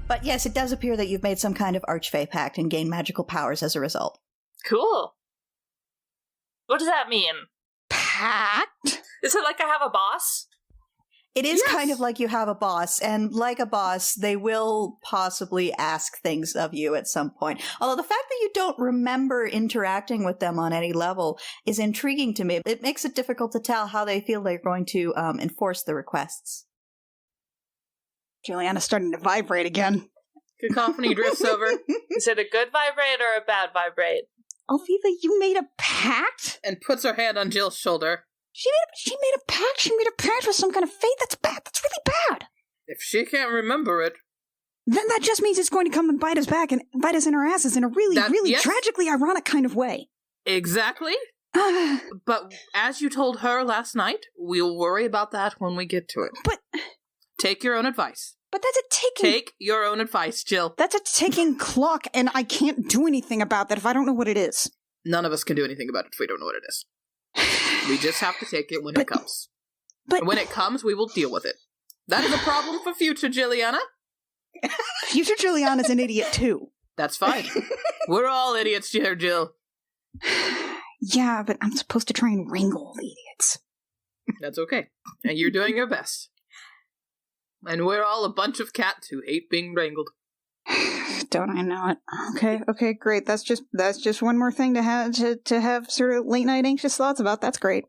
But yes, it does appear that you've made some kind of Archfey pact and gained magical powers as a result. Cool. What does that mean? Pact? Is it like I have a boss? It is kind of like you have a boss, and like a boss, they will possibly ask things of you at some point. Although the fact that you don't remember interacting with them on any level is intriguing to me. It makes it difficult to tell how they feel they're going to enforce the requests. Juliana's starting to vibrate again. Cacophony drifts over. Is it a good vibrate or a bad vibrate? Alviva, you made a pact? And puts her hand on Jill's shoulder. She made a pact? She made a pact with some kind of fate? That's bad. That's really bad. If she can't remember it... Then that just means it's going to come and bite us back and bite us in our asses in a really tragically ironic kind of way. Exactly. But as you told her last night, we'll worry about that when we get to it. But... Take your own advice. But that's a ticking... Take your own advice, Jill. That's a ticking clock, and I can't do anything about that if I don't know what it is. None of us can do anything about it if we don't know what it is. We just have to take it when it comes. But and when it comes, we will deal with it. That is a problem for future Jilliana. Future Juliana's an idiot, too. That's fine. We're all idiots here, Jill. Yeah, but I'm supposed to try and wrangle the idiots. That's okay. And you're doing your best. And we're all a bunch of cats who hate being wrangled. Don't I know it? Okay, great. That's just one more thing to have sort of late night anxious thoughts about. That's great.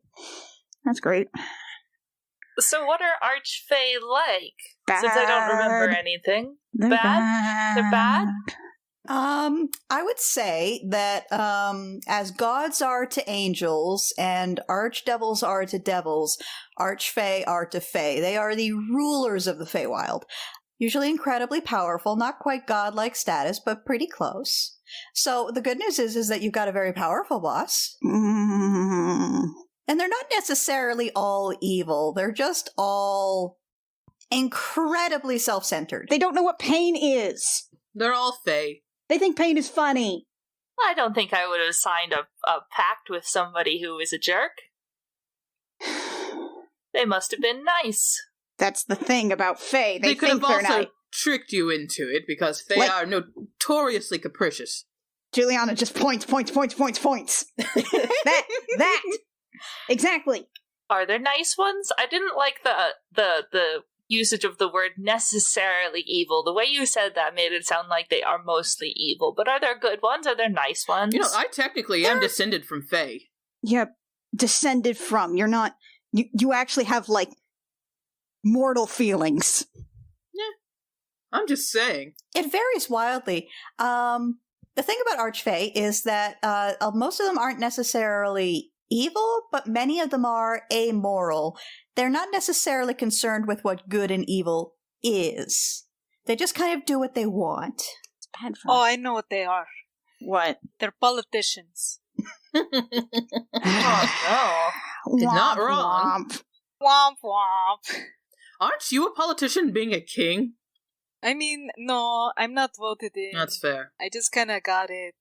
So what are Archfey like? Bad. Since I don't remember anything. They're bad. They're bad? I would say that as gods are to angels and archdevils are to devils, archfey are to fey. They are the rulers of the Feywild. Usually incredibly powerful, not quite godlike status, but pretty close. So the good news is that you've got a very powerful boss. Mm. And they're not necessarily all evil. They're just all incredibly self-centered. They don't know what pain is. They're all fey. They think pain is funny. I don't think I would have signed a pact with somebody who is a jerk. They must have been nice. That's the thing about Fae. They could think have they're also nice. tricked you into it because Fae are notoriously capricious. Juliana just points. That. Exactly. Are there nice ones? I didn't like the usage of the word necessarily evil. The way you said that made it sound like they are mostly evil. But are there good ones? Are there nice ones? You know, I technically am descended from Fae. Yeah, descended from. You're not... You actually have, like, mortal feelings. Yeah. I'm just saying. It varies wildly. The thing about Archfey is that most of them aren't necessarily evil, but many of them are amoral. They're not necessarily concerned with what good and evil is. They just kind of do what they want. It's bad for Oh, I know what they are. What? They're politicians. Oh, no. It's not wrong. Womp womp. Aren't you a politician being a king? I mean, no, I'm not voted in. That's fair. I just kind of got it.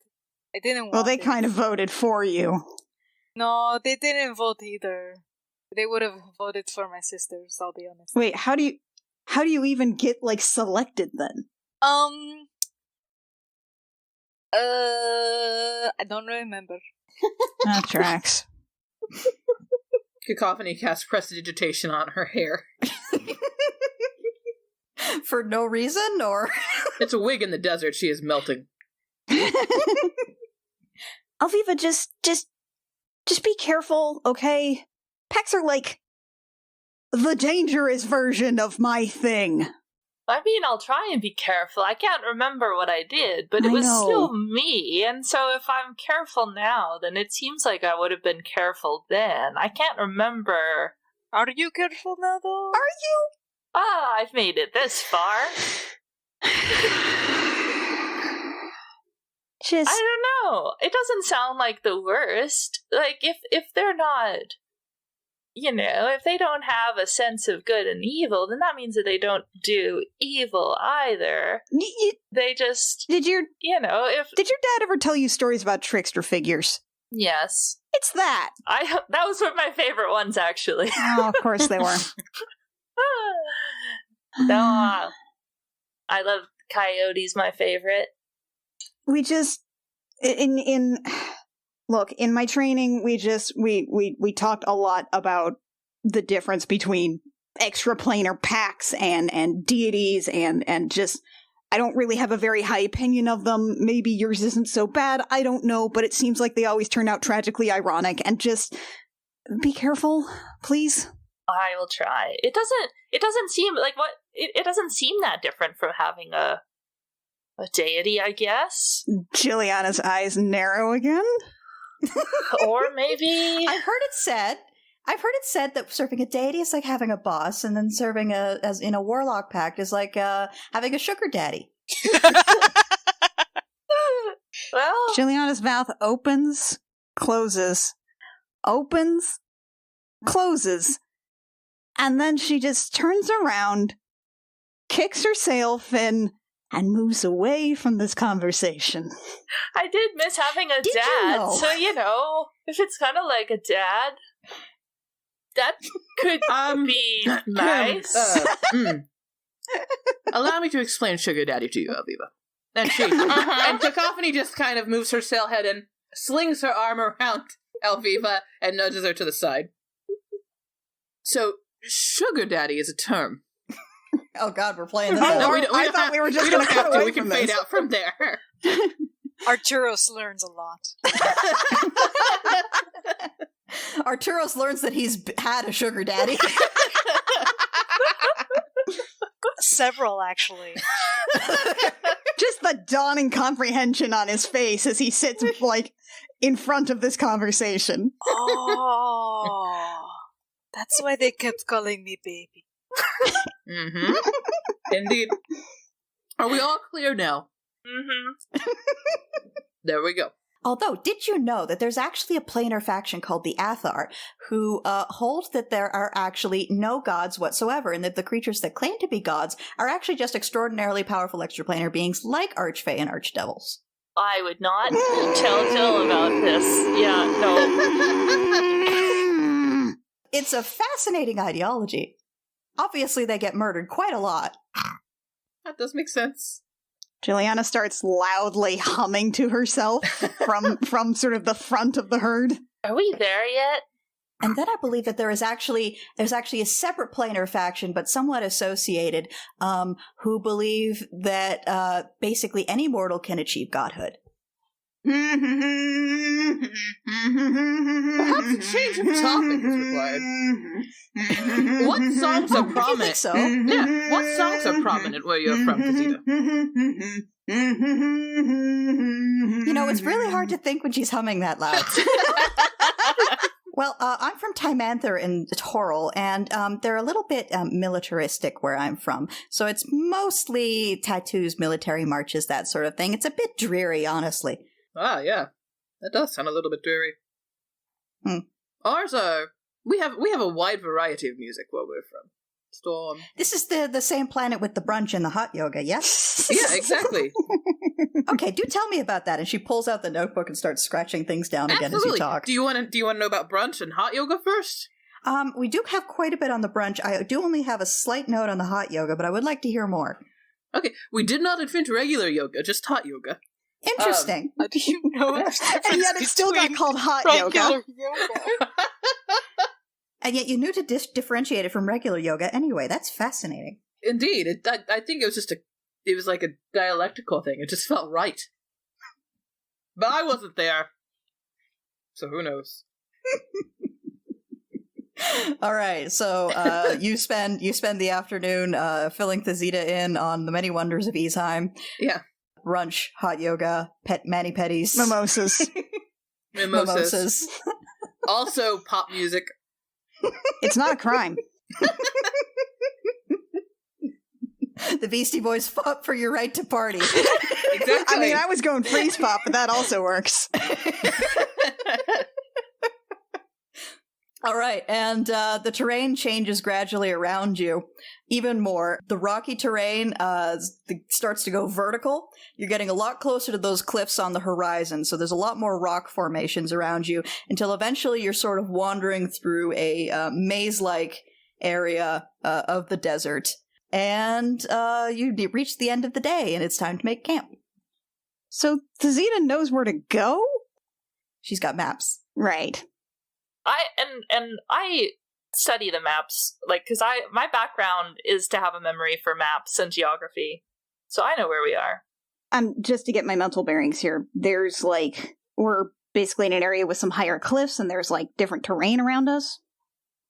I didn't want Well, they it. kind of voted for you. No, they didn't vote either. They would have voted for my sisters, I'll be honest. Wait, how do you even get, like, selected then? I don't remember. That tracks. Cacophony casts prestidigitation on her hair. For no reason, or? It's a wig in the desert. She is melting. Alviva, just be careful, okay? Packs are like the dangerous version of my thing. I mean, I'll try and be careful. I can't remember what I did, but it was still me. And so if I'm careful now, then it seems like I would have been careful then. I can't remember. Are you careful now, though? Are you? I've made it this far. Just... I don't know. It doesn't sound like the worst. Like, if they're not if they don't have a sense of good and evil, then that means that they don't do evil either. They just, Did your if... Did your dad ever tell you stories about trickster figures? Yes. It's that. That was one of my favorite ones, actually. Oh, of course they were. No, I love Coyote's my favorite. We just look, in my training, we talked a lot about the difference between extraplanar pacts and deities and just, I don't really have a very high opinion of them. Maybe yours isn't so bad. I don't know, but it seems like they always turn out tragically ironic. And just be careful, please. I will try. It doesn't seem like it doesn't seem that different from having a deity, I guess. Juliana's eyes narrow again. Or maybe I've heard it said that serving a deity is like having a boss, and then serving as in a warlock pact is like having a sugar daddy. Well, Juliana's mouth opens, closes, and then she just turns around, kicks her sail fin, and moves away from this conversation. I did miss having a dad, so if it's kind of like a dad, that could be nice. Allow me to explain sugar daddy to you, Alviva. And Cacophony just kind of moves her sailhead and slings her arm around Alviva and nudges her to the side. So, sugar daddy is a term. Oh God, we're playing this. I thought we were just going to cut away. We can fade out from there. Arturos learns a lot. Arturos learns that he's had a sugar daddy. Several, actually. Just the dawning comprehension on his face as he sits, in front of this conversation. Oh, that's why they kept calling me baby. Mm-hmm. Indeed. Are we all clear now? Mm-hmm. There we go. Although, did you know that there's actually a planar faction called the Athar who hold that there are actually no gods whatsoever, and that the creatures that claim to be gods are actually just extraordinarily powerful extraplanar beings like Archfey and Archdevils? I would not tell Jill about this. Yeah, no. It's a fascinating ideology. Obviously, they get murdered quite a lot. That does make sense. Juliana starts loudly humming to herself from sort of the front of the herd. Are we there yet? And then I believe that there's actually a separate planar faction, but somewhat associated, who believe that basically any mortal can achieve godhood. Perhaps a change of topic is required. What songs are prominent? You think so? Yeah. What songs are prominent where you're from, Casita? It's really hard to think when she's humming that loud. Well, I'm from Timanther in Toril, and they're a little bit militaristic where I'm from. So it's mostly tattoos, military marches, that sort of thing. It's a bit dreary, honestly. Ah, yeah. That does sound a little bit dreary. Ours are... We have a wide variety of music where we're from. Storm. This is the same planet with the brunch and the hot yoga, yes? Yeah, exactly. Okay, do tell me about that. And she pulls out the notebook and starts scratching things down again as you talk. Do you want to know about brunch and hot yoga first? We do have quite a bit on the brunch. I do only have a slight note on the hot yoga, but I would like to hear more. Okay, we did not invent regular yoga, just hot yoga. Interesting. How do you know? And yet it still got called hot yoga. And yet you knew to differentiate it from regular yoga anyway. That's fascinating. Indeed. I think it was just it was like a dialectical thing. It just felt right. But I wasn't there. So who knows? All right. So you spend the afternoon filling Thazita in on the many wonders of Easheim. Yeah. Brunch, hot yoga, mani-pedis. Mimosas. Mimosas. Also pop music. It's not a crime. The Beastie Boys fought for your right to party. Exactly. I mean, I was going freeze pop, but that also works. All right, and the terrain changes gradually around you. Even more, the rocky terrain starts to go vertical. You're getting a lot closer to those cliffs on the horizon, so there's a lot more rock formations around you, until eventually you're sort of wandering through a maze-like area of the desert. And you reach the end of the day, and it's time to make camp. So Thazita knows where to go? She's got maps. Right. I study the maps, like, because my background is to have a memory for maps and geography, so I know where we are. Just to get my mental bearings here, there's we're basically in an area with some higher cliffs, and there's different terrain around us.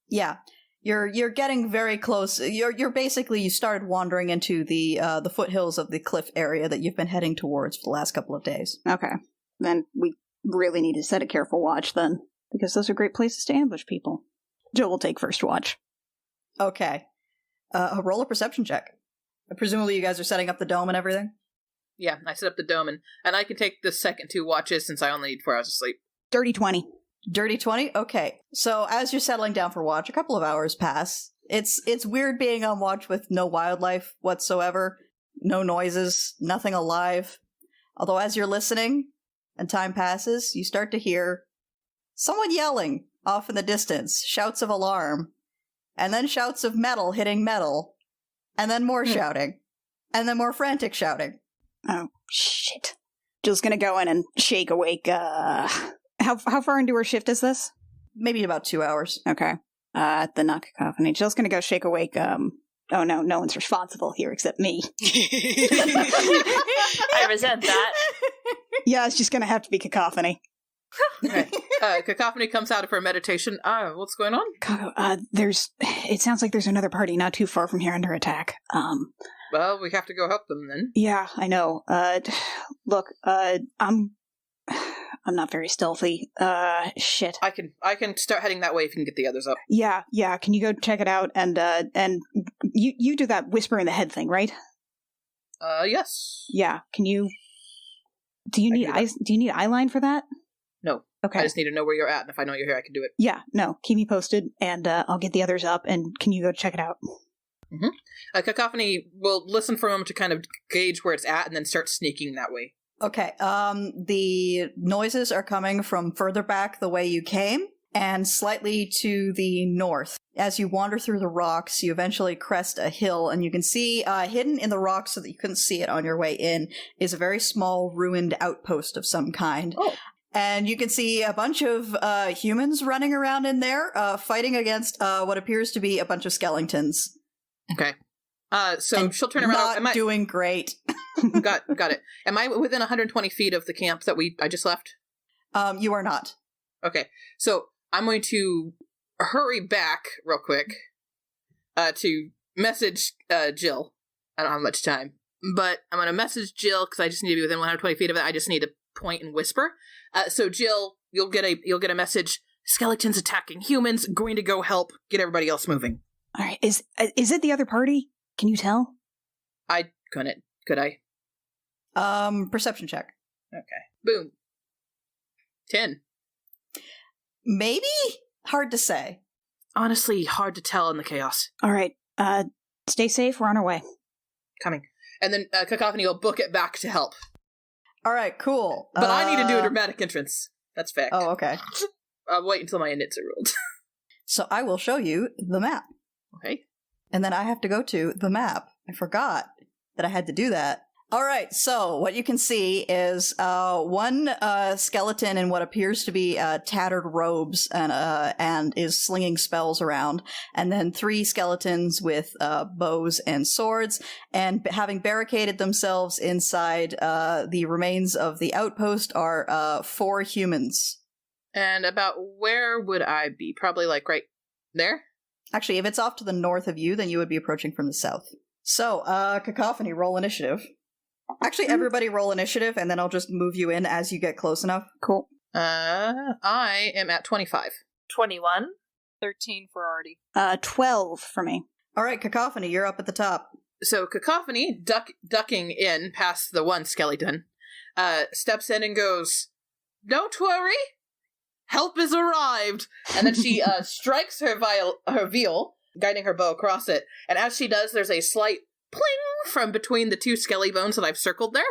Yeah, you're getting very close. You're basically, you started wandering into the foothills of the cliff area that you've been heading towards for the last couple of days. Okay, then we really need to set a careful watch then, because those are great places to ambush people. Joe will take first watch. Okay. Roll a perception check. Presumably you guys are setting up the dome and everything? Yeah, I set up the dome, and I can take the second 2 watches since I only need 4 hours of sleep. Dirty 20. Dirty 20? Okay. So as you're settling down for watch, a couple of hours pass. It's weird being on watch with no wildlife whatsoever, no noises, nothing alive. Although as you're listening and time passes, you start to hear someone yelling off in the distance, shouts of alarm, and then shouts of metal hitting metal, and then more shouting, and then more frantic shouting. Oh, shit. Jill's gonna go in and shake awake, How far into her shift is this? Maybe about 2 hours. Okay. The knock cacophony. Jill's gonna go shake awake, oh no, no one's responsible here except me. I resent that. Yeah, it's just gonna have to be cacophony. Okay. Cacophony comes out of her meditation. What's going on? It sounds like there's another party not too far from here under attack. Well, we have to go help them then. Yeah, I know. Look, I'm not very stealthy. Shit. I can start heading that way if you can get the others up. Yeah. Can you go check it out? And you do that whisper in the head thing, right? Yes. Yeah. Can you? Do you need eyeline for that? No. Okay. I just need to know where you're at, and if I know you're here, I can do it. Yeah. No. Keep me posted, and I'll get the others up. And can you go check it out? Mm-hmm. Cacophony will listen for a moment to kind of gauge where it's at, and then start sneaking that way. Okay, the noises are coming from further back the way you came, and slightly to the north. As you wander through the rocks, you eventually crest a hill, and you can see, hidden in the rocks so that you couldn't see it on your way in, is a very small ruined outpost of some kind. Oh. And you can see a bunch of humans running around in there, fighting against what appears to be a bunch of skeletons. Okay. So and she'll turn around. Not doing great. Got it. Am I within 120 feet of the camp that I just left? You are not. Okay. So I'm going to hurry back real quick to message Jill. I don't have much time, but I'm going to message Jill because I just need to be within 120 feet of it. I just need to point and whisper. So Jill, you'll get a message. Skeletons attacking humans. Going to go help. Get everybody else moving. All right. Is it the other party? Can you tell? I couldn't. Could I? Perception check. Okay. Boom. 10. Maybe? Hard to say. Honestly, hard to tell in the chaos. All right. Stay safe. We're on our way. Coming. And then Cacophony will book it back to help. All right, cool. But I need to do a dramatic entrance. That's fact. Oh, okay. I'll wait until my inits are ruled. So I will show you the map. Okay. And then I have to go to the map. I forgot that I had to do that. All right, so what you can see is one skeleton in what appears to be tattered robes and is slinging spells around, and then 3 skeletons with bows and swords, and having barricaded themselves inside the remains of the outpost are 4 humans. And about where would I be? Probably right there? Actually, if it's off to the north of you, then you would be approaching from the south. So, Cacophony, roll initiative. Actually, everybody roll initiative, and then I'll just move you in as you get close enough. Cool. I am at 25. 21. 13 for Artie. 12 for me. All right, Cacophony, you're up at the top. So Cacophony, ducking in past the one skeleton, steps in and goes, "Don't worry. help has arrived! And then she strikes her viol, guiding her bow across it. And as she does, there's a slight pling from between the two skelly bones that I've circled there.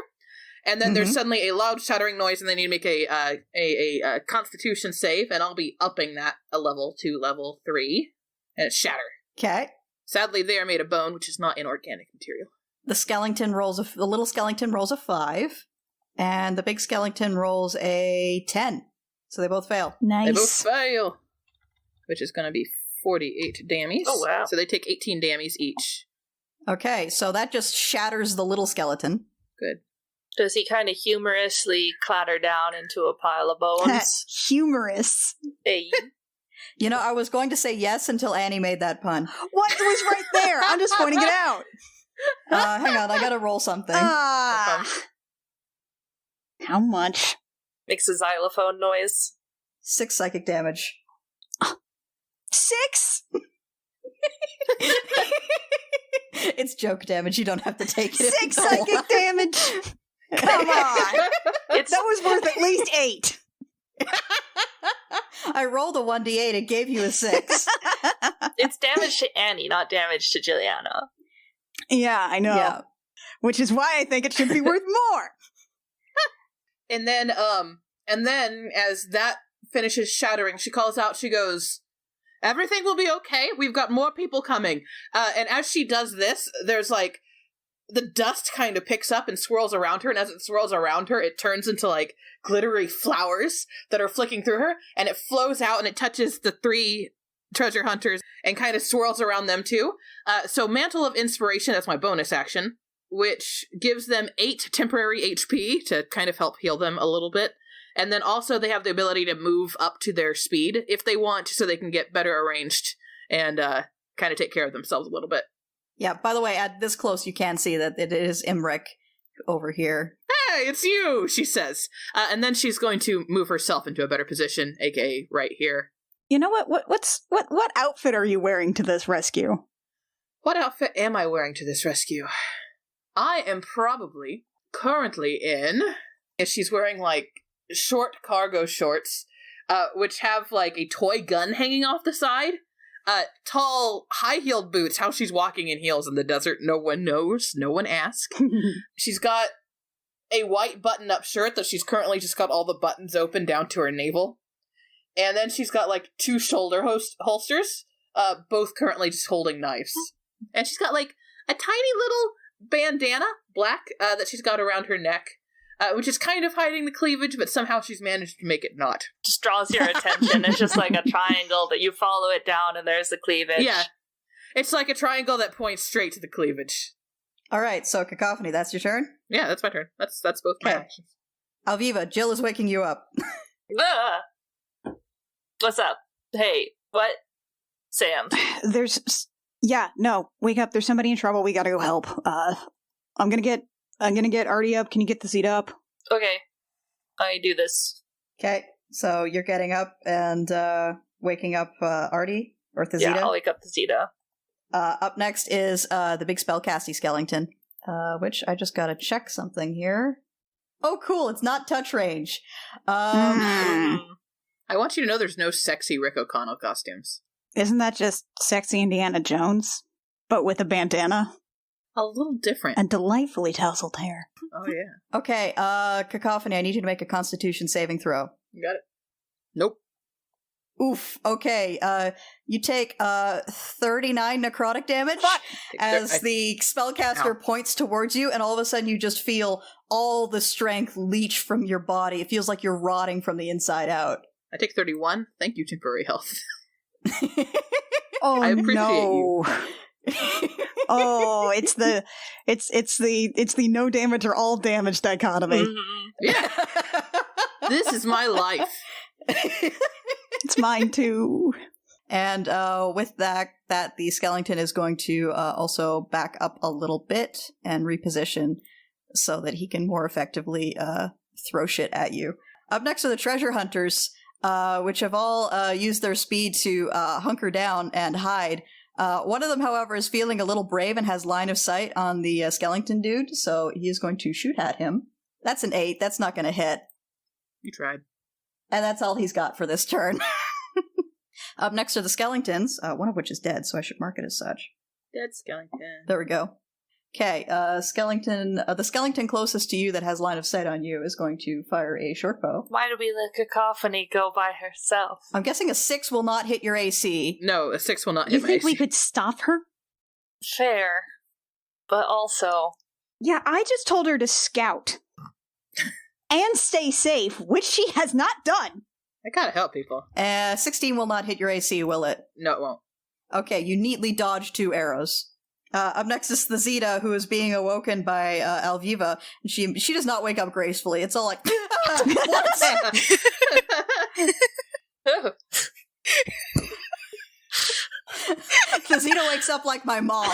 And then there's suddenly a loud shattering noise, and they need to make a Constitution save, and I'll be upping that a level to level 3. And it's shatter. Okay. Sadly, they are made of bone, which is not inorganic material. The little skeleton rolls a 5, and the big skeleton rolls a 10. So they both fail. Nice. They both fail, which is going to be 48 damage. Oh, wow. So they take 18 damage each. Okay, so that just shatters the little skeleton. Good. Does he kind of humorously clatter down into a pile of bones? Humorous. Hey. You know, I was going to say yes until Annie made that pun. What was right there? I'm just pointing it out. Hang on, I gotta roll something. How much? Makes a xylophone noise. 6 psychic damage. 6? It's joke damage, you don't have to take it. 6 psychic damage? Come on. It's That was worth at least 8. I rolled a 1d8, it gave you a 6. it's damage to Annie, not damage to Juliana. Yeah, I know. Yeah. Which is why I think it should be worth more. And then as that finishes shattering, she calls out, she goes, "Everything will be okay. We've got more people coming." And as she does this, there's like, the dust kind of picks up and swirls around her, and as it swirls around her, it turns into like glittery flowers that are flicking through her, and it flows out and it touches the 3 treasure hunters and kind of swirls around them too. So Mantle of Inspiration as my bonus action, which gives them 8 temporary HP to kind of help heal them a little bit. And then also they have the ability to move up to their speed if they want, so they can get better arranged and kind of take care of themselves a little bit. Yeah, by the way, at this close you can see that it is Imric over here. "Hey, it's you," she says. And then she's going to move herself into a better position, aka right here. You know what? What outfit are you wearing to this rescue? What outfit am I wearing to this rescue? I am probably currently in... She's wearing, like, short cargo shorts, which have, like, a toy gun hanging off the side. Tall, high-heeled boots. How she's walking in heels in the desert, no one knows. No one asks. She's got a white button-up shirt that she's currently just got all the buttons open down to her navel. And then she's got, like, 2 shoulder holsters, both currently just holding knives. And she's got, like, a tiny little bandana, black, that she's got around her neck, which is kind of hiding the cleavage, but somehow she's managed to make it not. Just draws your attention. It's just like a triangle, but you follow it down and there's the cleavage. Yeah. It's like a triangle that points straight to the cleavage. Alright, so Cacophony, that's your turn? Yeah, that's my turn. That's both my Okay. actions. Alviva, Jill is waking you up. Ah! What's up? Hey, what? Sam. Wake up. There's somebody in trouble. We gotta go help. I'm gonna get Artie up. Can you get the Zeta up? Okay. I do this. Okay, so you're getting up and waking up Artie, or Thazita? Yeah, I'll wake up the Zeta. Up next is the big spellcasty skeleton, which I just gotta check something here. Oh, cool, it's not touch range. I want you to know there's no sexy Rick O'Connell costumes. Isn't that just sexy Indiana Jones, but with a bandana A little different. and delightfully tousled hair? Oh, yeah. Okay, Cacophony, I need you to make a Constitution saving throw. You got it. Nope. Oof, okay, you take 39 necrotic damage as the spellcaster points towards you, and all of a sudden you just feel all the strength leach from your body. It feels like you're rotting from the inside out. I take 31. Thank you, temporary health. Oh, I appreciate no. Oh, it's the no damage or all damage dichotomy. Mhm. Yeah. This is my life. It's mine too. And with that, the skeleton is going to also back up a little bit and reposition so that he can more effectively throw shit at you. Up next are the treasure hunters, which have all used their speed to hunker down and hide. One of them, however, is feeling a little brave and has line of sight on the skeleton dude, so he is going to shoot at him. That's an 8. That's not going to hit. You tried. And that's all he's got for this turn. Up next are the skeletons, one of which is dead, so I should mark it as such. Dead skeleton. There we go. Okay, the skeleton closest to you that has line of sight on you is going to fire a short bow. Why do we let Cacophony go by herself? I'm guessing a 6 will not hit your AC. No, a 6 will not hit You my think AC. we could stop her? Fair. But also... Yeah, I just told her to scout. And stay safe, which she has not done. I gotta help people. 16 will not hit your AC, will it? No, it won't. Okay, you neatly dodge 2 arrows. Up next is the Zeta, who is being awoken by Alviva. And she does not wake up gracefully. It's all like, what? The Zeta wakes up like my mom.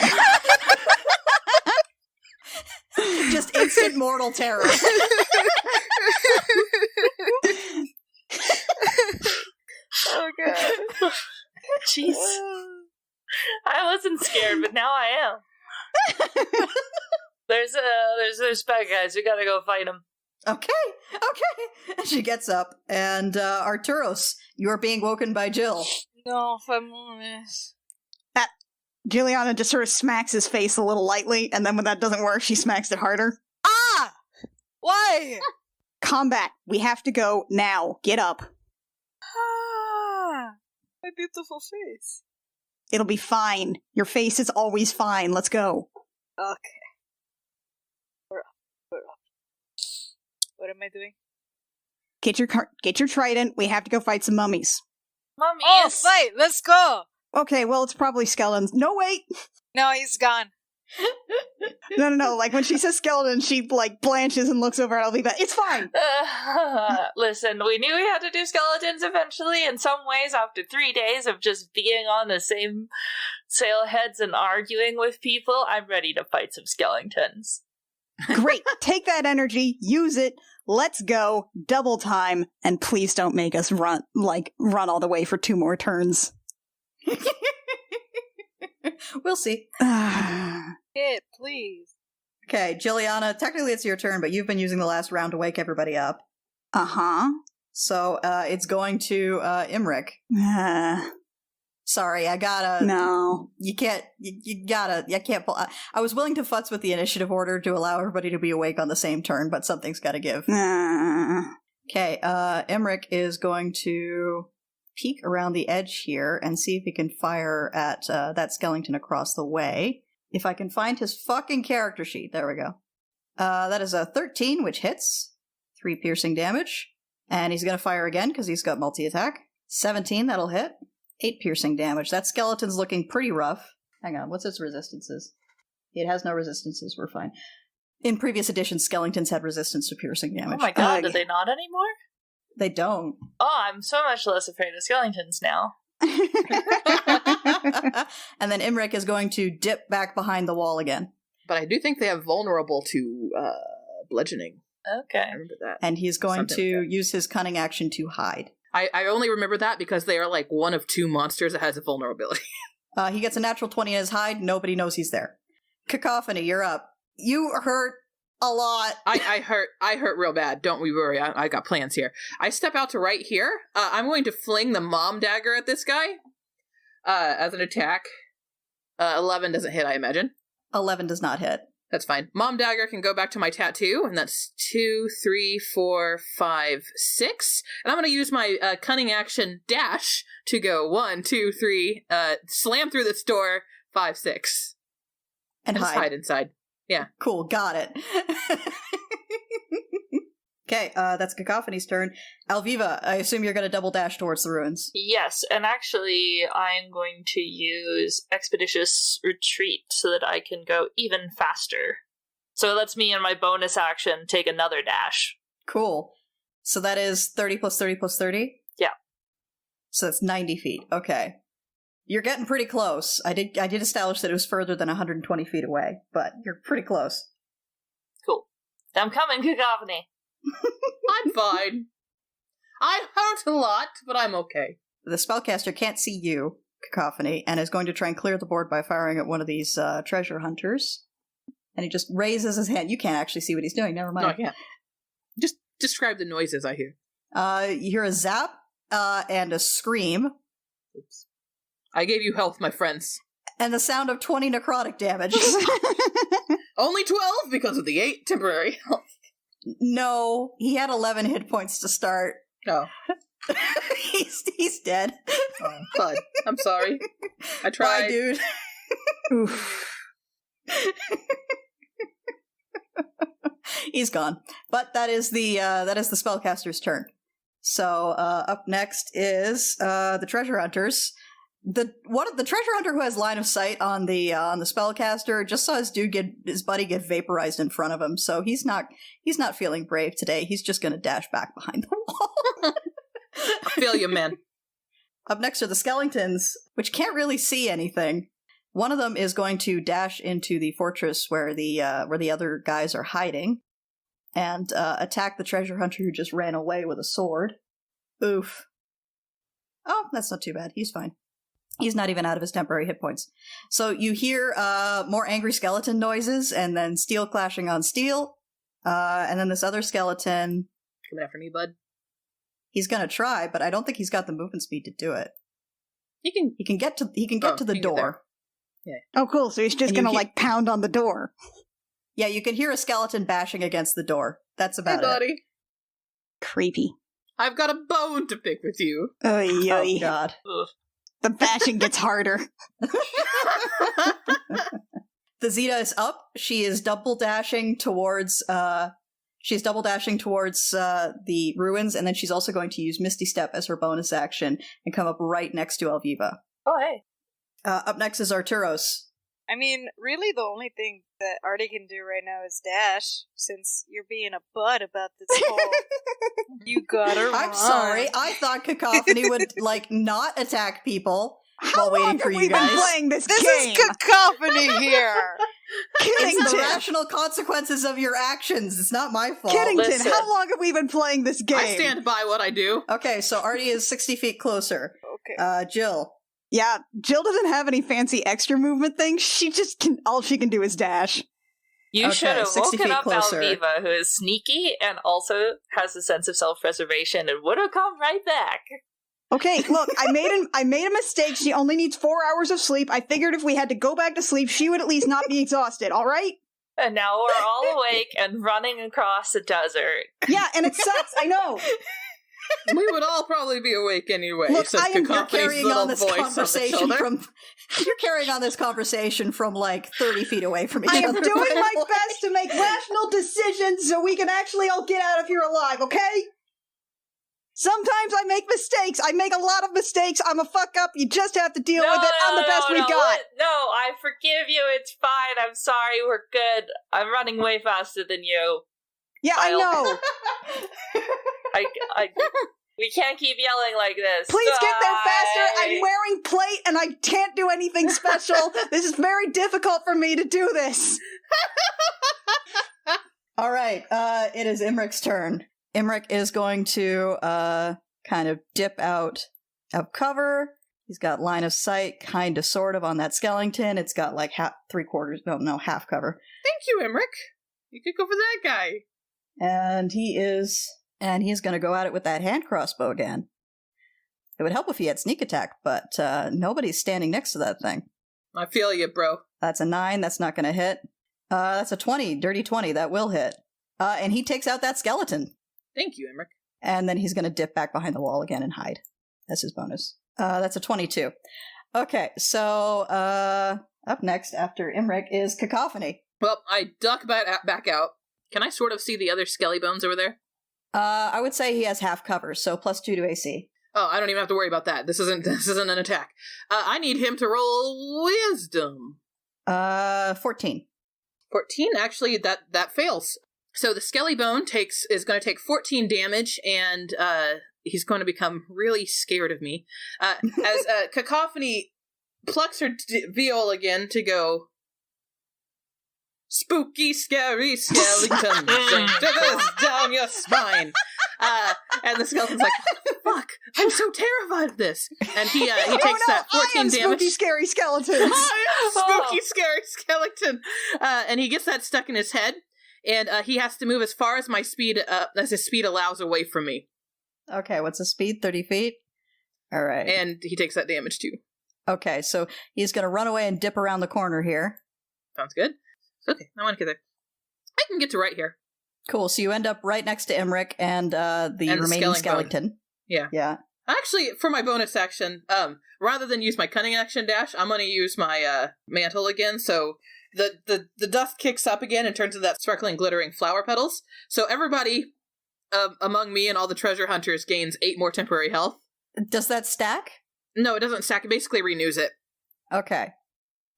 Just instant mortal terror. Oh god. Jeez. I wasn't scared, but now I am. There's bad guys. We gotta go fight them. Okay. And she gets up, and Arturos, you are being woken by Jill. No, Famunes. Juliana just sort of smacks his face a little lightly, and then when that doesn't work, she smacks it harder. Ah! Why? Combat. We have to go now. Get up. Ah! My beautiful face. It'll be fine. Your face is always fine. Let's go. Okay. We're up. What am I doing? Get your trident. We have to go fight some mummies. Mummies! Oh, fight! Let's go! Okay, well, it's probably skeletons. No, wait! No, he's gone. No. Like, when she says skeleton, she, like, blanches and looks over at Alviva. It's fine! Listen, we knew we had to do skeletons eventually. In some ways, after 3 days of just being on the same sailheads and arguing with people, I'm ready to fight some skeletons. Great. Take that energy, use it, let's go, double time, and please don't make us run all the way for 2 more turns. We'll see. Yeah, please. Okay, Jilliana, technically it's your turn, but you've been using the last round to wake everybody up. Uh-huh. So, it's going to, Imric. Sorry, I gotta... No. You can't... I can't pull... I was willing to futz with the initiative order to allow everybody to be awake on the same turn, but something's gotta give. Okay, Imric is going to peek around the edge here and see if he can fire at that skeleton across the way. If I can find his fucking character sheet. There we go. That is a 13, which hits. 3 piercing damage. And he's going to fire again because he's got multi-attack. 17, that'll hit. 8 piercing damage. That skeleton's looking pretty rough. Hang on, what's its resistances? It has no resistances, we're fine. In previous editions, skeletons had resistance to piercing damage. Oh my god, do they not anymore? They don't. Oh, I'm so much less afraid of skeletons now. And then Imric is going to dip back behind the wall again. But I do think they have vulnerable to bludgeoning. Okay. I remember that. And he's going Something to like that. use his cunning action to hide. I only remember that because they are like one of 2 monsters that has a vulnerability. He gets a natural 20 in his hide. Nobody knows he's there. Cacophony, you're up. You hurt a lot. I hurt real bad. Don't we worry. I got plans here. I step out to right here. I'm going to fling the mom dagger at this guy as an attack. 11 doesn't hit, I imagine. 11 does not hit. That's fine. Mom dagger can go back to my tattoo, and that's 2, 3, 4, 5, 6. And I'm going to use my cunning action dash to go 1, 2, 3, slam through this door, 5, 6. And just hide inside. Yeah. Cool, got it. Okay, that's Cacophony's turn. Alviva, I assume you're going to double dash towards the ruins. Yes, and actually I'm going to use Expeditious Retreat so that I can go even faster. So it lets me in my bonus action take another dash. Cool. So that is 30 plus 30 plus 30? Yeah. So that's 90 feet. Okay. You're getting pretty close. I did establish that it was further than 120 feet away, but you're pretty close. Cool. I'm coming, Cacophony. I'm fine. I hurt a lot, but I'm okay. The spellcaster can't see you, Cacophony, and is going to try and clear the board by firing at one of these treasure hunters. And he just raises his hand. You can't actually see what he's doing. Never mind. No, I can't. Just describe the noises I hear. You hear a zap and a scream. Oops. I gave you health, my friends. And the sound of 20 necrotic damage. Only 12 because of the 8 temporary health. No, he had 11 hit points to start. Oh. He's dead. Oh, fun. I'm sorry. I tried. Bye, dude. Oof. He's gone. But that is the spellcaster's turn. So up next is the treasure hunters. The treasure hunter who has line of sight on the spellcaster just saw his buddy get vaporized in front of him. So he's not feeling brave today. He's just going to dash back behind the wall. I feel you, man. Up next are the skeletons, which can't really see anything. One of them is going to dash into the fortress where the other guys are hiding, and attack the treasure hunter who just ran away with a sword. Oof. Oh, that's not too bad. He's fine. He's not even out of his temporary hit points. So you hear more angry skeleton noises, and then steel clashing on steel, and then this other skeleton... Coming after me, bud. He's gonna try, but I don't think he's got the movement speed to do it. He can get to the door. Yeah. Oh, cool. So he's just And gonna, pound on the door. Yeah, you can hear a skeleton bashing against the door. That's about hey, buddy. it. Creepy. I've got a bone to pick with you. Oy, Oh, God. The bashing gets harder. The Zeta is up. She is double dashing towards the ruins, and then she's also going to use Misty Step as her bonus action and come up right next to Alviva. Oh, hey. Up next is Arturos. I mean, really the only thing that Artie can do right now is dash, since you're being a butt about this whole... You gotta run. I'm sorry. I thought Cacophony would, not attack people How while waiting long for have you we been guys. playing this This game? is Cacophony here! It's the Kiddington, rational consequences of your actions. It's not my fault. Kiddington, Listen. how long have we been playing this game? I stand by what I do. Okay, so Artie is 60 feet closer. Okay. Jill. Yeah, Jill doesn't have any fancy extra movement things. She just can. All she can do is dash. You Okay, should have 60 woken feet up closer. Alviva, who is sneaky and also has a sense of self-preservation and would have come right back. Okay, look, I made a mistake. She only needs 4 hours of sleep. I figured if we had to go back to sleep, she would at least not be exhausted. All right? And now we're all awake and running across the desert. Yeah, and it sucks. I know. We would all probably be awake anyway. Look, says I am You're Cacophony's carrying little on this voice on the conversation shoulder. you're carrying on this conversation from 30 feet away from each I other. am doing my best to make rational decisions so we can actually all get out of here alive, okay? Sometimes I make mistakes. I make a lot of mistakes. I'm a fuck up. You just have to deal with it. I'm the best we've got. No, I forgive you. It's fine. I'm sorry. We're good. I'm running way faster than you. Yeah, I know. We can't keep yelling like this. Please get there faster. Bye. I'm wearing plate and I can't do anything special. This is very difficult for me to do this. All right, it is Imric's turn. Imric is going to kind of dip out of cover. He's got line of sight, kind of, sort of, on that skeleton. It's got half cover. Thank you, Emmerich. You could go for that guy. And he's going to go at it with that hand crossbow again. It would help if he had sneak attack, but nobody's standing next to that thing. I feel you, bro. That's a 9. That's not going to hit. That's a 20. Dirty 20. That will hit. And he takes out that skeleton. Thank you, Emmerich. And then he's going to dip back behind the wall again and hide. That's his bonus. That's a 22. Okay, so up next after Imric is Cacophony. Well, I duck back out. Can I sort of see the other skelly bones over there? I would say he has half cover, so +2 to AC. Oh, I don't even have to worry about that. This isn't an attack. I need him to roll wisdom. 14. 14? Actually, that fails. So the skelly bone is going to take 14 damage, and he's going to become really scared of me. As Cacophony plucks her viol again to go, spooky, scary skeleton, shivers down your spine. And the skeleton's like, what the fuck? I'm so terrified of this. And he takes that 14 I am damage. spooky, scary skeletons. I am spooky, scary skeleton. And he gets that stuck in his head. And he has to move as far as his speed allows away from me. Okay, what's the speed? 30 feet? All right. And he takes that damage too. Okay, so he's going to run away and dip around the corner here. Sounds good. Okay, I want to get there. I can get to right here. Cool, so you end up right next to Emmerich and the remaining skeleton. Yeah. Yeah. Actually, for my bonus action, rather than use my cunning action dash, I'm going to use my mantle again. So the dust kicks up again and turns into that sparkling, glittering flower petals. So everybody among me and all the treasure hunters gains 8 more temporary health. Does that stack? No, it doesn't stack. It basically renews it. Okay.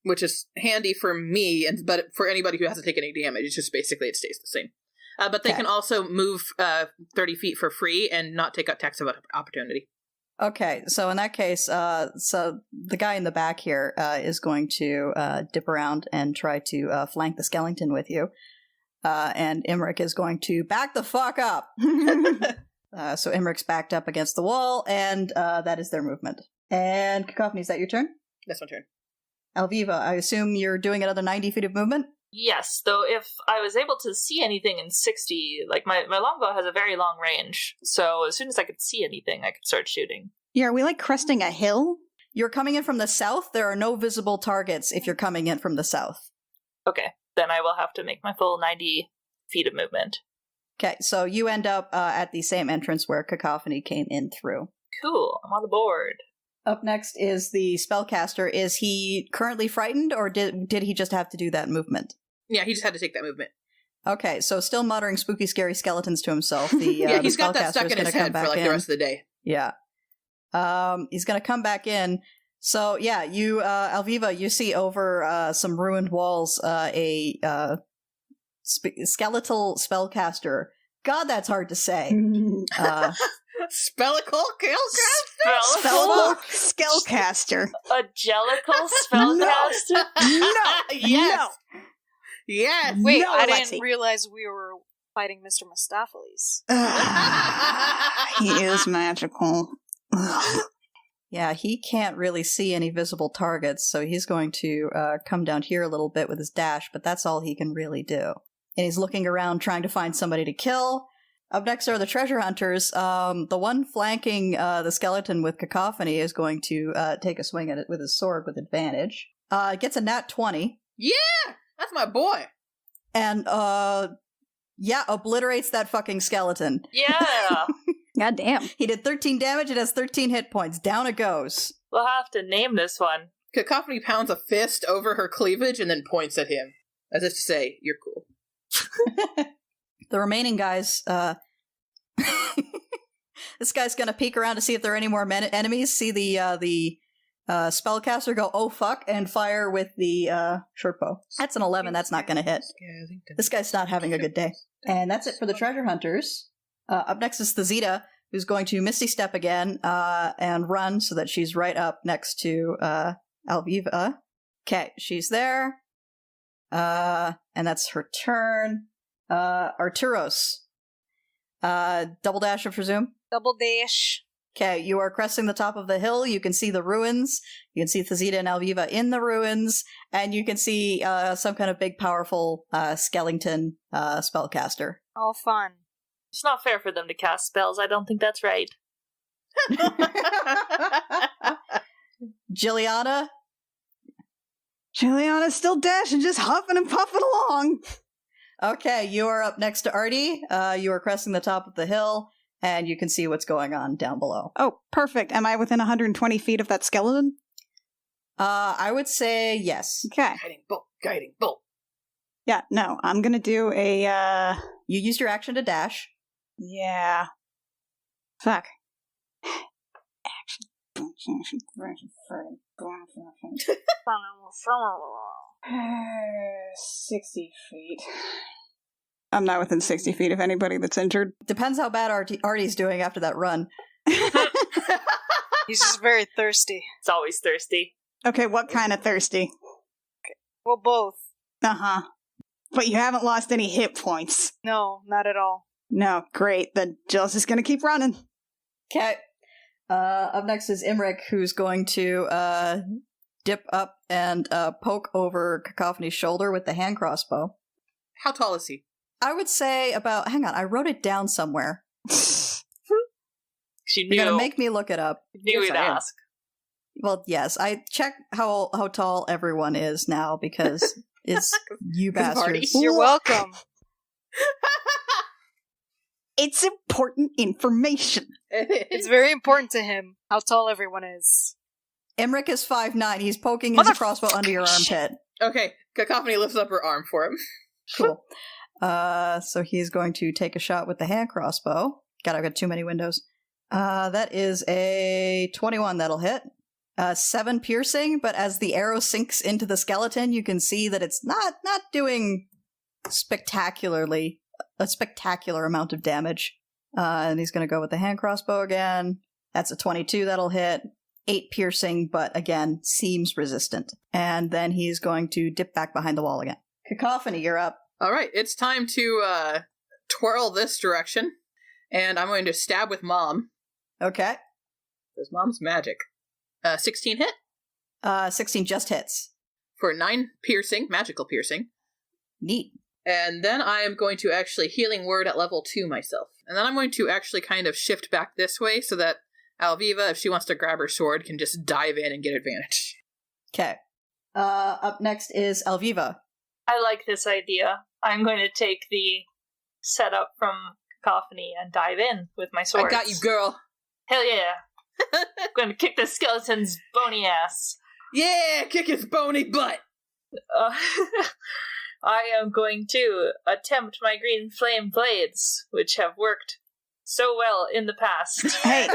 Which is handy for me, but for anybody who hasn't taken any damage, it's just basically it stays the same. But they can also move 30 feet for free and not take up tax of opportunity. Okay, so in that case, so the guy in the back here is going to dip around and try to flank the skeleton with you. And Emmerich is going to back the fuck up. So Emmerich's backed up against the wall, and that is their movement. And Cacophony, is that your turn? That's my turn. Alviva, I assume you're doing another 90 feet of movement? Yes, though if I was able to see anything in 60, like my longbow has a very long range, so as soon as I could see anything, I could start shooting. Yeah, are we like cresting a hill? You're coming in from the south. There are no visible targets if you're coming in from the south. Okay, then I will have to make my full 90 feet of movement. Okay, so you end up at the same entrance where Cacophony came in through. Cool, I'm on the board. Up next is the Spellcaster. Is he currently frightened, or did he just have to do that movement? Yeah, he just had to take that movement. Okay, so still muttering spooky, scary skeletons to himself. Yeah, he's got that stuck in his head for like the rest of the day. Yeah. He's going to come back in. So, yeah, you, Alviva, you see over some ruined walls a skeletal spellcaster. God, that's hard to say. Spellical Skellcaster. A jellicle spellcaster? No! Yes! No! Yes! Wait, No, I Alexi. didn't realize we were fighting Mr. Mistopheles. He is magical. Yeah, he can't really see any visible targets, so he's going to come down here a little bit with his dash, but that's all he can really do. And he's looking around trying to find somebody to kill. Up next are the treasure hunters. The one flanking the skeleton with Cacophony is going to take a swing at it with his sword with advantage. Gets a nat 20. Yeah! That's my boy! And, obliterates that fucking skeleton. Yeah! God damn. He did 13 damage, it has 13 hit points. Down it goes. We'll have to name this one. Cacophony pounds a fist over her cleavage and then points at him. As if to say, you're cool. The remaining guys, this guy's gonna peek around to see if there are any more enemies, see the spellcaster go, oh fuck, and fire with the short bow. That's an 11, that's not gonna hit. This guy's not having a good day. And that's it for the treasure hunters. Up next is Thezita, who's going to Misty Step again, and run so that she's right up next to Alviva. Okay, she's there. And that's her turn. Arturos. Double dash, I presume? Double dash. Okay, you are cresting the top of the hill. You can see the ruins. You can see Thezita and Alviva in the ruins. And you can see some kind of big, powerful skeleton spellcaster. All fun. It's not fair for them to cast spells. I don't think that's right. Jilliana? Juliana's still dashing, just huffing and puffing along. Okay, you are up next to Artie. You are cresting the top of the hill, and you can see what's going on down below. Oh, perfect. Am I within 120 feet of that skeleton? I would say yes. Okay. Guiding bolt. Yeah, no, I'm gonna do a, You used your action to dash. yeah. Fuck. Action. 60 feet. I'm not within 60 feet of anybody that's injured. Depends how bad Artie's doing after that run. He's just very thirsty. It's always thirsty. Okay, what kind of thirsty? Well, both. Uh-huh. But you haven't lost any hit points. No, not at all. No, great. Then Jill's just gonna keep running. Okay. Up next is Imric, who's going to dip up and poke over Cacophony's shoulder with the hand crossbow. How tall is he? I would say about... Hang on, I wrote it down somewhere. She knew. You're gonna make me look it up. Knew Yes, we'd I am. ask. Well, yes, I check how tall everyone is now because it's you bastards. You're welcome. It's important information. It's very important to him how tall everyone is. Emmerich is 5'9". He's poking his crossbow under your armpit. Okay, Cacophony lifts up her arm for him. Cool. So he's going to take a shot with the hand crossbow. God, I've got too many windows. That is a 21 that'll hit. 7 piercing, but as the arrow sinks into the skeleton, you can see that it's not doing a spectacular amount of damage. And he's going to go with the hand crossbow again. That's a 22 that'll hit. 8 piercing, but again, seems resistant. And then he's going to dip back behind the wall again. Cacophony, you're up. All right, it's time to twirl this direction, and I'm going to stab with Mom. Okay. Because Mom's magic. 16 hit 16 just hits. for 9 piercing, magical piercing. Neat. And then I am going to actually healing word at level 2 myself. And then I'm going to actually kind of shift back this way so that Alviva, if she wants to grab her sword, can just dive in and get advantage. Okay. Up next is Alviva. I like this idea. I'm going to take the setup from Cacophony and dive in with my sword. I got you, girl. Hell yeah. I'm going to kick the skeleton's bony ass. Yeah, kick his bony butt. I am going to attempt my green flame blades, which have worked so well in the past. Hey,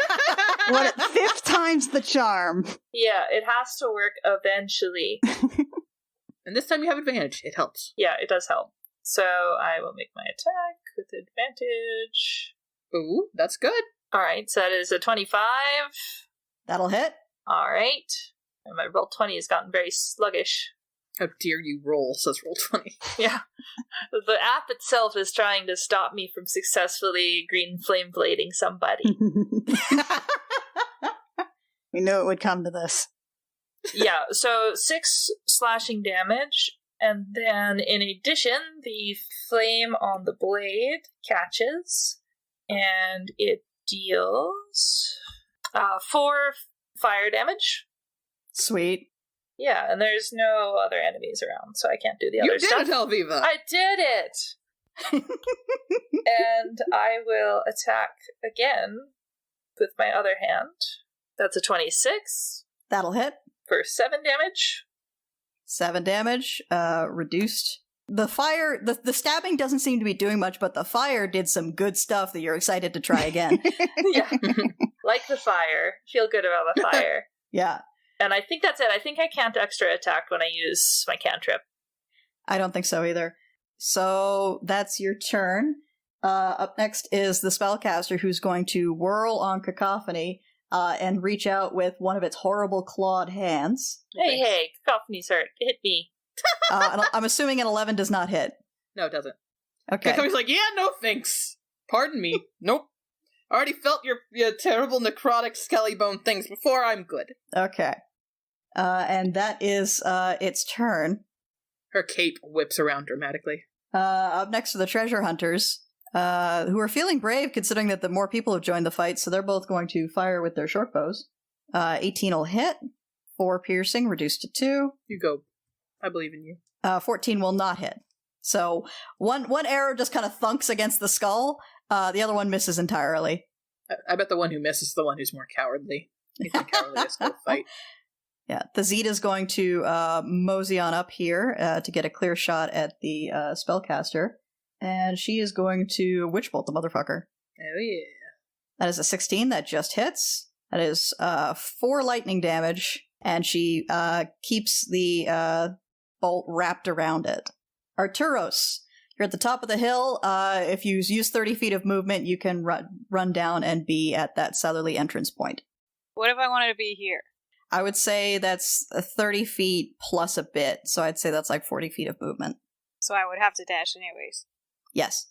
what? 5th time's the charm. Yeah, it has to work eventually. And this time you have advantage. It helps. Yeah, it does help. So I will make my attack with advantage. Ooh, that's good. Alright, so that is a 25. That'll hit. Alright. And my roll 20 has gotten very sluggish. How dare you roll, says roll 20. Yeah. The app itself is trying to stop me from successfully green flame blading somebody. We knew it would come to this. Yeah, so 6 slashing damage, and then in addition, the flame on the blade catches, and it deals 4 fire damage. Sweet. Yeah, and there's no other enemies around, so I can't do the other stuff. You did it, Alviva! I did it! And I will attack again with my other hand. That's a 26 That'll hit. for 7 damage. 7 damage. Reduced. The fire, the stabbing doesn't seem to be doing much, but the fire did some good stuff that you're excited to try again. Yeah. Like the fire. Feel good about the fire. Yeah. And I think that's it. I think I can't extra attack when I use my cantrip. I don't think so either. So that's your turn. Up next is the Spellcaster, who's going to whirl on Cacophony and reach out with one of its horrible clawed hands. Hey, Cacophony's hurt. Hit me. I'm assuming an 11 does not hit. No, it doesn't. Okay. Cacophony's like, yeah, no thanks. Pardon me. Nope. I already felt your terrible necrotic skelly bone things before. I'm good. Okay. And that is its turn. Her cape whips around dramatically. Up next are the treasure hunters, who are feeling brave considering that the more people have joined the fight, so they're both going to fire with their short bows. 18 will hit. 4 piercing, reduced to 2. You go. I believe in you. 14 will not hit. So one arrow just kind of thunks against the skull. The other one misses entirely. I bet the one who misses is the one who's more cowardly. He's the cowardliest to fight. Yeah, the Zeta's going to mosey on up here to get a clear shot at the Spellcaster. And she is going to Witch Bolt the motherfucker. Oh yeah. That is a 16, that just hits. That is 4 lightning damage, and she keeps the bolt wrapped around it. Arturos, you're at the top of the hill. If you use 30 feet of movement, you can run down and be at that southerly entrance point. What if I wanted to be here? I would say that's 30 feet plus a bit, so I'd say that's like 40 feet of movement. So I would have to dash anyways. Yes.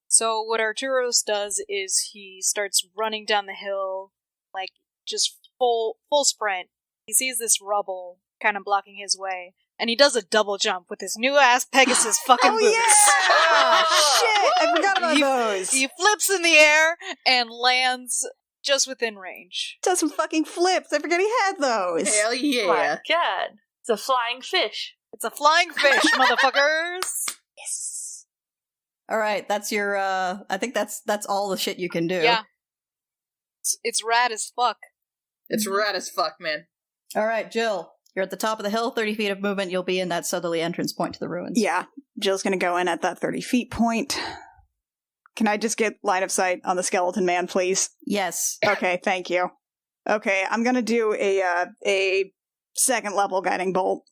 So what Arturos does is he starts running down the hill, like just full sprint. He sees this rubble kind of blocking his way, and he does a double jump with his new ass Pegasus fucking boots. Oh, shit! I forgot about those. He flips in the air and lands just within range. Does some fucking flips. I forget he had those. Hell Oh yeah. my god. It's a flying fish. It's a flying fish, motherfuckers! Yes. All right, that's your. I think that's all the shit you can do. Yeah. It's rad as fuck. It's rad as fuck, man. All right, Jill, you're at the top of the hill, 30 feet of movement. You'll be in that southerly entrance point to the ruins. Yeah, Jill's gonna go in at that 30 feet point. Can I just get line of sight on the skeleton man, please? Yes. Okay, thank you. Okay, I'm gonna do a second level guiding bolt.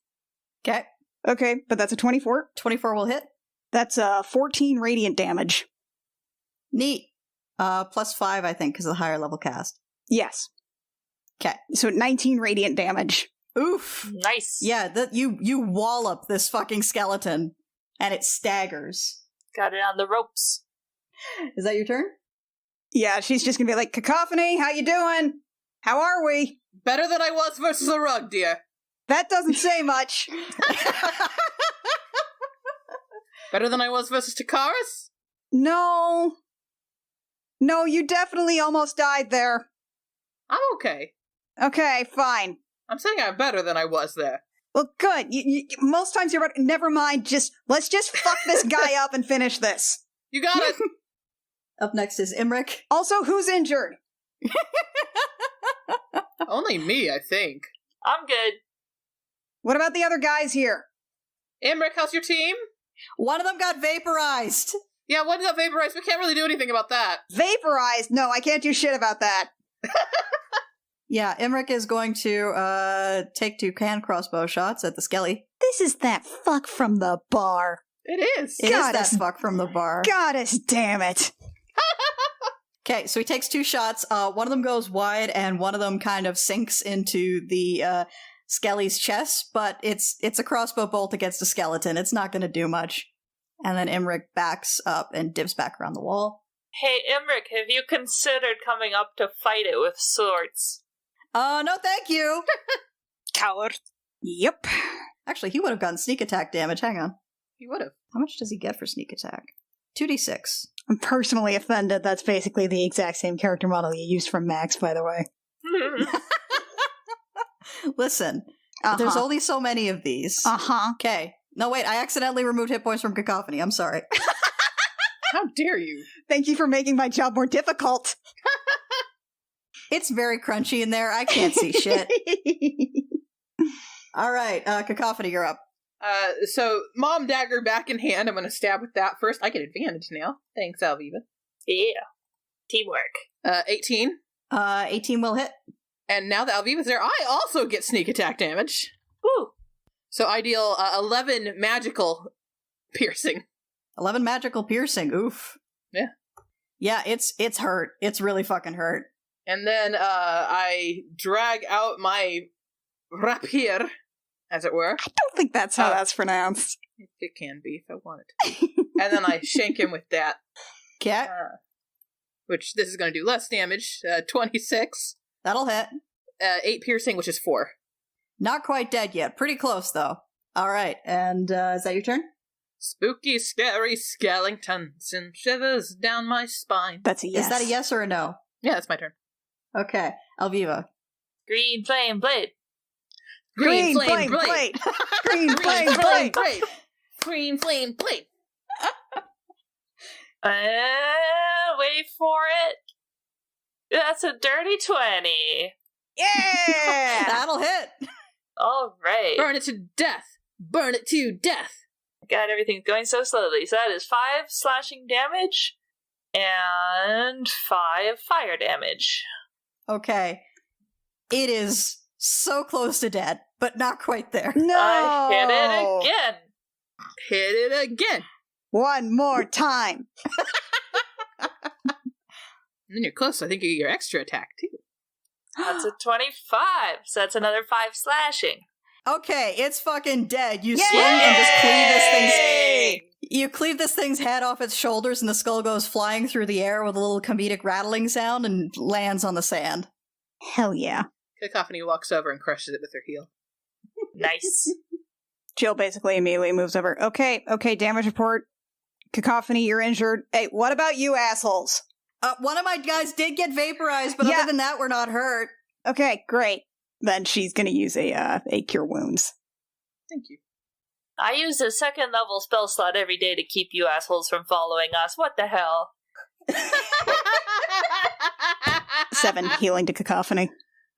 Okay. Okay, but that's a 24. 24 will hit. That's 14 radiant damage. Neat. Plus 5, I think, because of the higher level cast. Yes. Okay. So 19 radiant damage. Oof. Nice. Yeah, you wallop this fucking skeleton, and it staggers. Got it on the ropes. Is that your turn? Yeah, she's just gonna be like, Cacophony, how you doing? How are we? Better than I was versus a rug, dear. That doesn't say much. Better than I was versus Takaris? No, you definitely almost died there. I'm okay. Okay, fine. I'm saying I'm better than I was there. Well, good. Most times you're right. Never mind. Let's just fuck this guy up and finish this. You got it. Up next is Imric. Also, who's injured? Only me, I think. I'm good. What about the other guys here? Imric, how's your team? One of them got vaporized. Yeah, one got vaporized. We can't really do anything about that. Vaporized? No, I can't do shit about that. Yeah, Imric is going to take 2 hand crossbow shots at the skelly. This is that fuck from the bar. It is. It is Goddess. that fuck from the bar. Goddess damn it. Okay, so he takes 2 shots. One of them goes wide, and one of them kind of sinks into the skelly's chest, but it's a crossbow bolt against a skeleton. It's not going to do much. And then Imric backs up and dips back around the wall. Hey, Imric, have you considered coming up to fight it with swords? No thank you! Coward. Yep. Actually, he would have gotten sneak attack damage. Hang on. You would have. How much does he get for sneak attack? 2d6. I'm personally offended. That's basically the exact same character model you used from Max, by the way. Listen, there's only so many of these. Uh-huh. Okay. No, wait, I accidentally removed hit points from Cacophony. I'm sorry. How dare you? Thank you for making my job more difficult. It's very crunchy in there. I can't see shit. All right, Cacophony, you're up. So Mom Dagger back in hand. I'm going to stab with that first. I get advantage now. Thanks, Alviva. Yeah. Teamwork. 18. 18 will hit. And now that Alviva's there, I also get sneak attack damage. Woo! So I deal 11 magical piercing. 11 magical piercing. Oof. Yeah. Yeah, it's hurt. It's really fucking hurt. And then I drag out my rapier, as it were. I don't think that's how that's pronounced. It can be if I want it. And then I shank him with that. Okay. Which this is going to do less damage. 26. That'll hit. 8 piercing, which is 4. Not quite dead yet. Pretty close, though. All right, and is that your turn? Spooky, scary skeletons and shivers down my spine. That's a yes. Is that a yes or a no? Yeah, that's my turn. Okay, Alviva. Green flame blade. Green flame blade. Green flame blade. Green flame blade. Wait for it. That's a dirty 20. Yeah! That'll hit. All right. Burn it to death. Burn it to death. God, everything's going so slowly. So that is 5 slashing damage and 5 fire damage. Okay. It is so close to dead, but not quite there. No! I hit it again. Hit it again. One more time. And then you're close. I think you get your extra attack, too. That's a 25. So that's another 5 slashing. Okay, it's fucking dead. You Yay! swing and just cleave this thing's... You cleave this thing's head off its shoulders, and the skull goes flying through the air with a little comedic rattling sound and lands on the sand. Hell yeah. Cacophony walks over and crushes it with her heel. Nice. Jill basically immediately moves over. Okay, damage report. Cacophony, you're injured. Hey, what about you assholes? One of my guys did get vaporized, but other than that, we're not hurt. Okay, great. Then she's going to use a Cure Wounds. Thank you. I use a 2nd level spell slot every day to keep you assholes from following us. What the hell? 7 healing to Cacophony.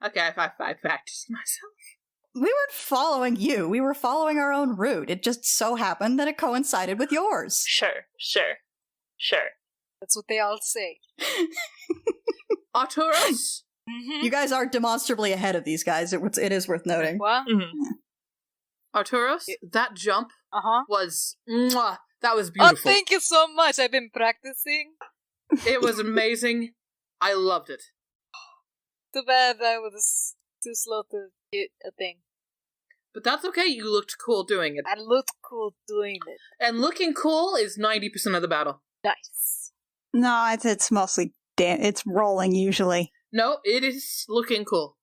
Okay, I practiced myself. We weren't following you. We were following our own route. It just so happened that it coincided with yours. Sure. That's what they all say. Arturus! Mm-hmm. You guys are demonstrably ahead of these guys. It is worth noting. What? Mm-hmm. Arturus, that jump was... Mwah, that was beautiful. Oh, thank you so much. I've been practicing. It was amazing. I loved it. Too bad I was too slow to hit a thing. But that's okay, you looked cool doing it. I looked cool doing it. And looking cool is 90% of the battle. Nice. No, it's mostly... it's rolling, usually. No, it is looking cool.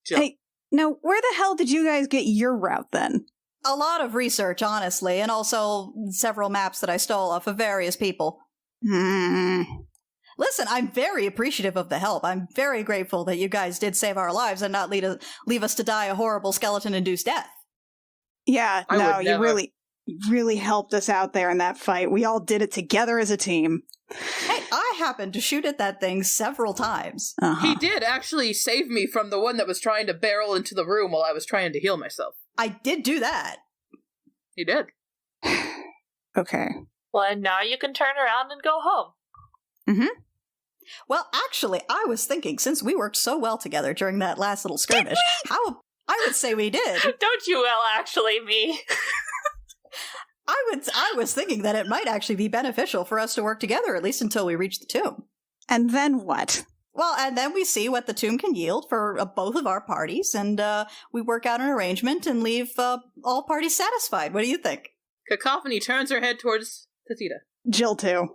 Jill. Hey, now, where the hell did you guys get your route, then? A lot of research, honestly, and also several maps that I stole off of various people. Listen, I'm very appreciative of the help. I'm very grateful that you guys did save our lives and not leave us to die a horrible skeleton-induced death. Yeah, you really helped us out there in that fight. We all did it together as a team. Hey, I happened to shoot at that thing several times. He did actually save me from the one that was trying to barrel into the room while I was trying to heal myself. I did do that. He did. Okay. Well, and now you can turn around and go home. Mm-hmm. Well, actually, I was thinking, since we worked so well together during that last little skirmish, I would say we did. Don't you actually me? I was thinking that it might actually be beneficial for us to work together, at least until we reach the tomb. And then what? Well, and then we see what the tomb can yield for both of our parties, and we work out an arrangement and leave all parties satisfied. What do you think? Cacophony turns her head towards Tatita. Jill, too.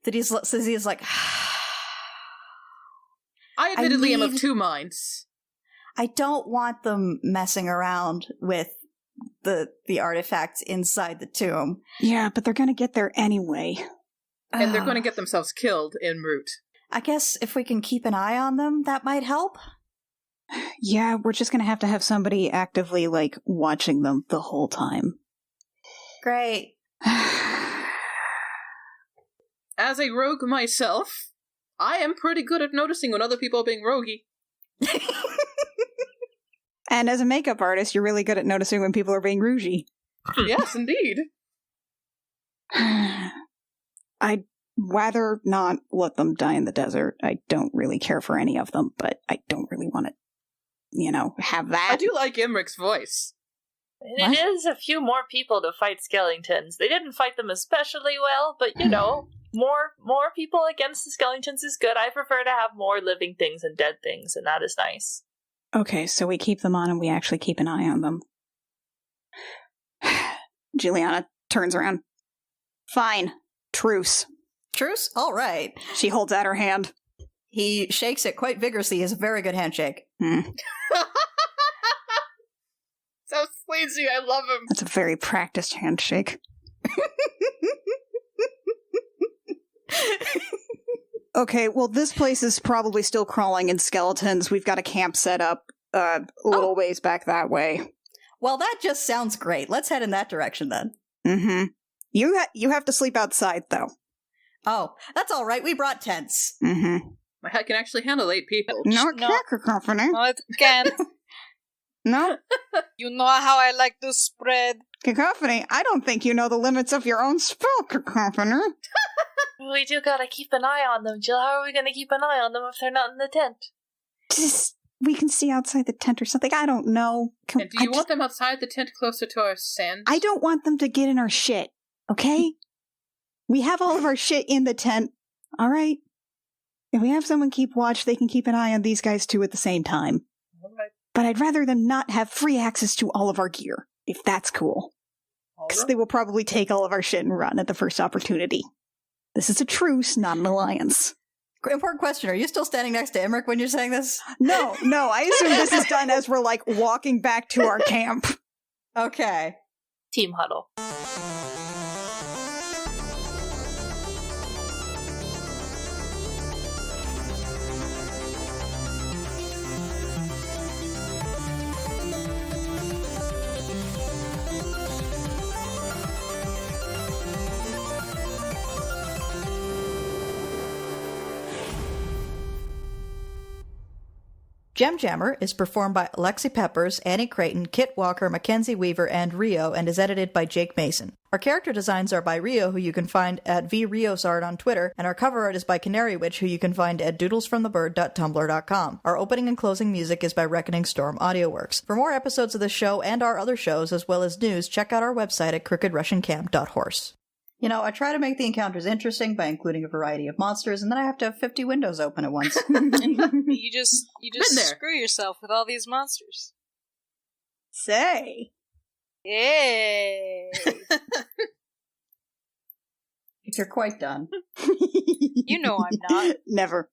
He's like... I admittedly am of two minds. I don't want them messing around with the artifacts inside the tomb. Yeah, but they're going to get there anyway. And they're going to get themselves killed en route. I guess if we can keep an eye on them, that might help. Yeah, we're just going to have somebody actively, watching them the whole time. Great. As a rogue myself, I am pretty good at noticing when other people are being roguey. And as a makeup artist, you're really good at noticing when people are being rougey. Yes, indeed. I'd rather not let them die in the desert. I don't really care for any of them, but I don't really want to, have that. I do like Imric's voice. It is a few more people to fight skeletons. They didn't fight them especially well, but more people against the skeletons is good. I prefer to have more living things and dead things, and that is nice. Okay, so we keep them on and we actually keep an eye on them. Juliana turns around. Fine. Truce. Truce? All right. She holds out her hand. He shakes it quite vigorously. It's a very good handshake. So sleazy, I love him. That's a very practiced handshake. Okay, well, this place is probably still crawling in skeletons. We've got a camp set up a little ways back that way. Well, that just sounds great. Let's head in that direction, then. Mm-hmm. You have to sleep outside, though. Oh, that's all right. We brought tents. Mm-hmm. My head can actually handle 8 people. No, it can't, Cacophony. No, it can't. No. You know how I like to spread. Cacophony, I don't think you know the limits of your own spell, Cacophony. We do gotta keep an eye on them, Jill. How are we gonna keep an eye on them if they're not in the tent? We can see outside the tent or something. I don't know. And do you want them outside the tent closer to our sand? I don't want them to get in our shit, okay? We have all of our shit in the tent, all right? If we have someone keep watch, they can keep an eye on these guys too at the same time. All right. But I'd rather them not have free access to all of our gear, if that's cool. Because they will probably take all of our shit and run at the first opportunity. This is a truce, not an alliance. Important question. Are you still standing next to Emmerich when you're saying this? No. I assume this is done as we're, walking back to our camp. Okay. Team huddle. Gem Jammer is performed by Alexi Peppers, Annie Creighton, Kit Walker, Mackenzie Weaver, and Rio, and is edited by Jake Mason. Our character designs are by Rio, who you can find at vriosart on Twitter, and our cover art is by Canary Witch, who you can find at doodlesfromthebird.tumblr.com. Our opening and closing music is by Reckoning Storm AudioWorks. For more episodes of this show and our other shows, as well as news, check out our website at crookedrussiancamp.horse. You know, I try to make the encounters interesting by including a variety of monsters, and then I have to have 50 windows open at once. You just screw yourself with all these monsters. Say. Yay! You're quite done. You know I'm not. Never.